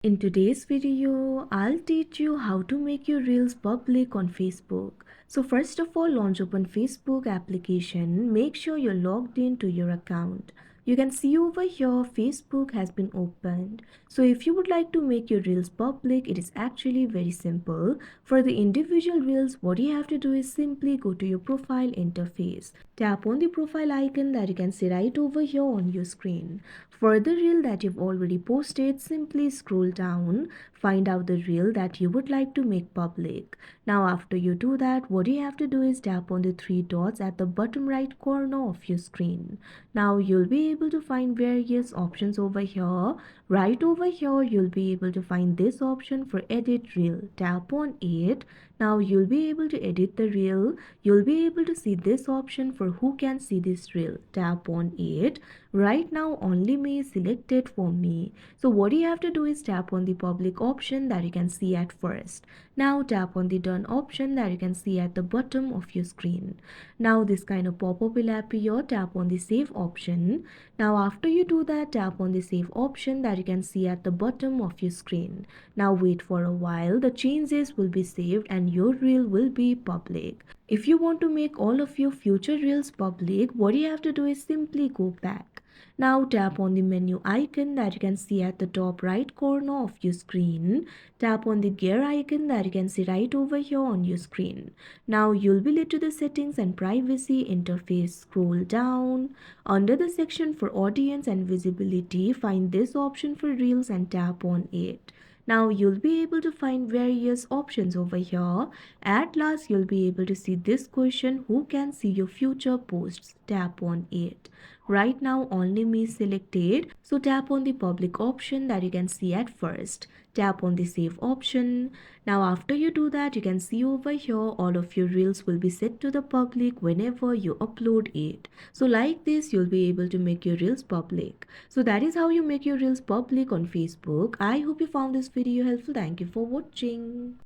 In today's video, I'll teach you how to make your reels public on Facebook. So first of all, launch open Facebook application. Make sure you're logged into your account. You can see over here Facebook has been opened. So if you would like to make your reels public, it is actually very simple. For the individual reels, what you have to do is simply go to your profile interface. Tap on the profile icon that you can see right over here on your screen. For the reel that you've already posted, simply scroll down, find out the reel that you would like to make public. Now after you do that, what you have to do is tap on the three dots at the bottom right corner of your screen. Now you'll be able to find various options over here. Right over here, you'll be able to find this option for edit reel. Tap on it. Now you'll be able to edit the reel. You'll be able to see this option for who can see this reel. Tap on it. Right now only me is selected for me. So what you have to do is tap on the public option that you can see at first. Now tap on the done option that you can see at the bottom of your screen. Now this kind of pop-up will appear. Tap on the save option. Now after you do that, tap on the save option that you can see at the bottom of your screen. Now wait for a while. The changes will be saved and your reel will be public. If you want to make all of your future reels public, what you have to do is simply go back. Now tap on the menu icon that you can see at the top right corner of your screen. Tap on the gear icon that you can see right over here on your screen. Now you'll be led to the settings and privacy interface. Scroll down. Under the section for audience and visibility, find this option for reels and tap on it. Now you'll be able to find various options over here. At last, you'll be able to see this question, who can see your future posts? Tap on it. Right now, only me is selected. So tap on the public option that you can see at first. Tap on the save option. Now after you do that, you can see over here all of your reels will be set to the public whenever you upload it. So like this, you'll be able to make your reels public. So that is how you make your reels public on Facebook. I hope you found this video helpful. Thank you for watching.